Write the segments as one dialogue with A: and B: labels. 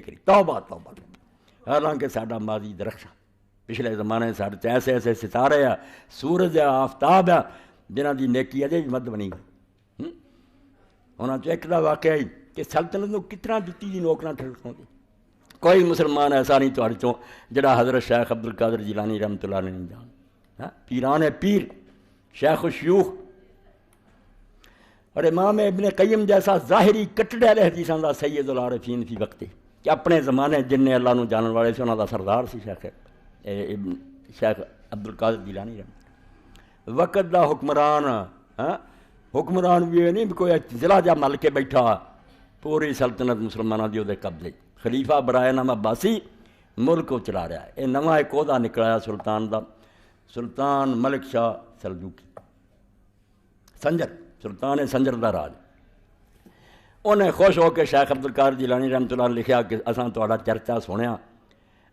A: کری توبہ توبہ۔ حالانکہ ساڈا ماضی درخشاں، پچھلے زمانے سارے ایسے ایسے ستارے آ، سورج آ، آفتاب آ، جنہاں دی نیکی اجے بھی مد بنی گئی۔ انہاں چ ایک دا واقعہ ہے کہ سلطنت نو کتنا جتی دی نوک نہ ٹھڑکاؤندی۔ کوئی مسلمان ایسا نہیں تہاڈے چوں جڑا حضرت شیخ عبد القادر جیلانی رحمۃ اللہ علیہ نہیں جان، پیران پیر، شیخ الشیوخ اور امام ابن قیم جیسا ظاہری کٹڑے والے حدیثاں دا سید العارفین فی وقتی، کہ اپنے زمانے جن نے اللہ نو جانن والے سے انہاں دا سردار سی شیخ عبد القادر جیلانی رحمۃ اللہ۔ وقت دا حکمران بھی نہیں کوئی ضلع جا مل کے بیٹھا، پوری سلطنت مسلمانوں دی دے قبضے، خلیفہ برائے نام عباسی ملک کو چلا رہا ہے۔ یہ نواں ایک عہدہ نکلایا سلطان دا، سلطان ملک شاہ سلجوقی، سنجر، سلطان سنجر دا راج۔ انہیں خوش ہو کے شیخ عبد القادر جیلانی رحمۃ اللہ نے لکھیا کہ اساں تہاڈا چرچا سنیا،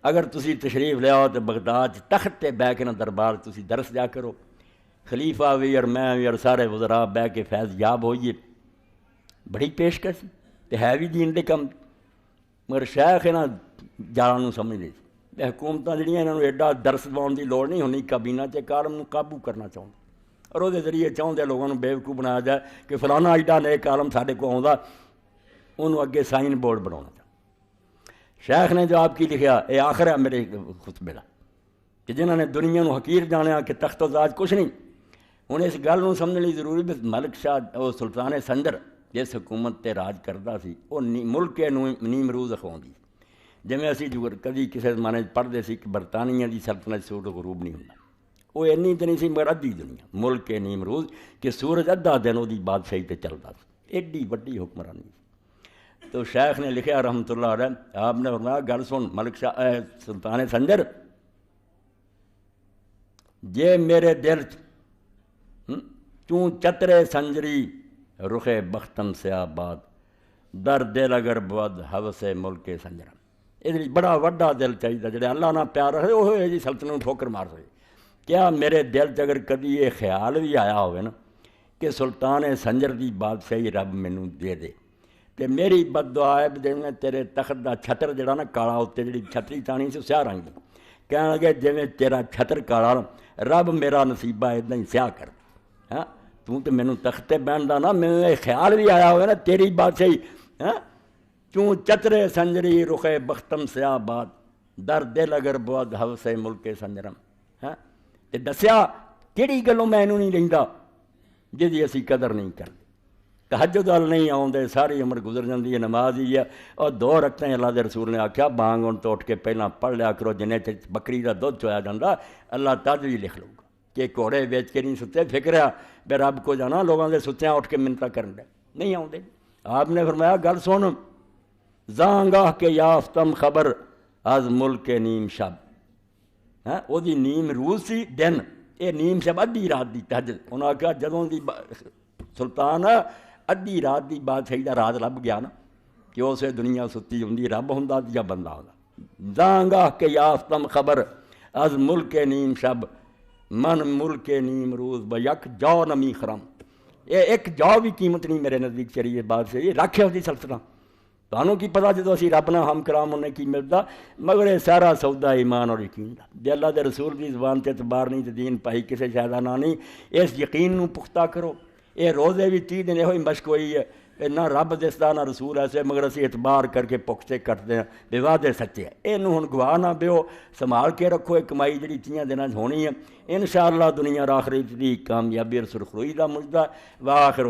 A: اگر تسی تشریف لیاؤ تو بغداد تخت تے بہ کے نہ دربار تسی درس جا کرو، خلیفہ بھی اور میں بھی اور سارے وزراء بہ کے فیض یاب ہوئیے۔ بڑی پیشکش سی تے ہے بھی دین دے کم، مگر شیخ انہاں جالاں سمجھ دے سی حکومتاں جڑیاں انہاں نوں ایڈا درس دواؤن دی لوڑ نہیں ہونی، کابینہ تے عالم نوں قابو کرنا چاہندے اور وہ ذریعے چاہتے لوگوں کو بیوقوف بنایا جائے کہ فلانا ایڈا نیک عالم سارے کو آؤں انہوں اگے سائن بورڈ بنانا چاہتا۔ شیخ نے جواب کی لکھیا، اے آخر ہے میرے خطبے دا، کہ جنہوں نے دنیا نو حقیر جانیا کہ تخت و تاج کچھ نہیں، ہوں اس گل نو سمجھنے ضروری بھی ملک شاہ وہ سلطان سنجر جس حکومت تے راج کرتا سی وہ ملک کے نیم روز اخواندی، جویں اسی کدی کسی زمانے پڑھتے سی کہ برطانیہ دی سلطنت سورج غروب نہیں ہوندا، وہ اینی تو نہیں سی مگر ادھی دنیا ملک کے نیم روز کہ سورج ادھا دن وہ بادشاہی تے چلتا سی، ایڈی وڈی حکمرانی۔ تو شیخ نے لکھا رحمۃ اللہ علیہ، آپ نے فرمایا گل سن ملک شاہ سلطان سنجر، جے میرے دل چوں چترے سنجری رخے بختم سے آباد، در دل اگر بود حوث ملک سنجرم۔ یہ بڑا وڈا دل چاہیے جڑے اللہ نہ پیار رکھے وہ جی سلطنت ٹھوکر مار سکے۔ کیا میرے دل اگر کدی یہ خیال بھی آیا ہوئے نا کہ سلطان سنجر دی بادشاہی رب مینوں دے دے تے میری بد دعا ہے جویں تیرے تخت دا چھتر جڑا نا کالا اتنے جڑی چھتری تانی سی سیاہ رنگ دی، کہنے لگے جویں تیرا چھتر کالا رب میرا نصیبہ اداں ہی سیاہ کر دے۔ تو مینوں تختے بہن دا نا مینوں یہ خیال بھی آیا ہوئے نا تیری بادشاہی چوں چترے سنجری رخے بختم سے آباد، در دل اگر بود حوث ملک سنجرم۔ تے دسیا کہڑی گلوں میں نہیں لیندا جی اسی قدر نہیں کرتے، تہجد وال نہیں آؤندے، ساری عمر گزر جاندی ہے، نماز ہی ہے اور 2 رکعتیں اللہ دے رسول نے آکھیا بانگ ہون تو اٹھ کے پہلاں پڑھ لیا کرو، جنہیں بکری دا دودھ چویا جاندا اللہ تاج بھی لکھ لوں گا کہ گھوڑے بیچ کے نہیں ستے، فکر ہے بے رب کو جانا لوگوں دے ستیاں اٹھ کے منتاں کرن دے نہیں آؤندے۔ آپ نے فرمایا گل سن، زانگاہ کے یافتم خبر از ملک نیم شب، وہ دی نیم روز سی دن، یہ نیم شب ادھی رات دی تہجد۔ انہوں نے کہا جدوں دی سلطان ادھی رات دی بادشاہی دا راز لب گیا نا کہ اسے دنیا ستی ہوندی، رب ہوندا یا بندہ ہوندا۔ زانگاہ کے یافتم خبر از ملک نیم شب، من ملک نیم روز بیک جو نمی خرم۔ یہ ایک جو بھی قیمت نہیں میرے نزدیک شریعت بادشاہی رکھے ہوتی سلطنت۔ تانوں کی پتہ جدو اسی رب نہ ہم کرام انہیں کی ملتا، مگر یہ سارا سودا ایمان اور یقین دا، جے اللہ دے رسول دی زبان تے اعتبار نہیں تے دین پائی کسے شاید نہ نہیں، اس یقین نو پختہ کرو۔ یہ روزے بھی 30 دن یہ مشق ہوئی ہے، نہ رب دسدا نہ رسول ایسے، مگر اسی اعتبار کر کے پختے کٹتے ہیں، بے وعدے سچے ہیں۔ یہ ہن گواہ نہ بیو، سنبھال کے رکھو، ایک کمائی جڑی 30 دناں ہونی ہے، انشاءاللہ دنیا اور آخرت دی کامیابی اور سرخروئی دا مجدہ۔ وآخر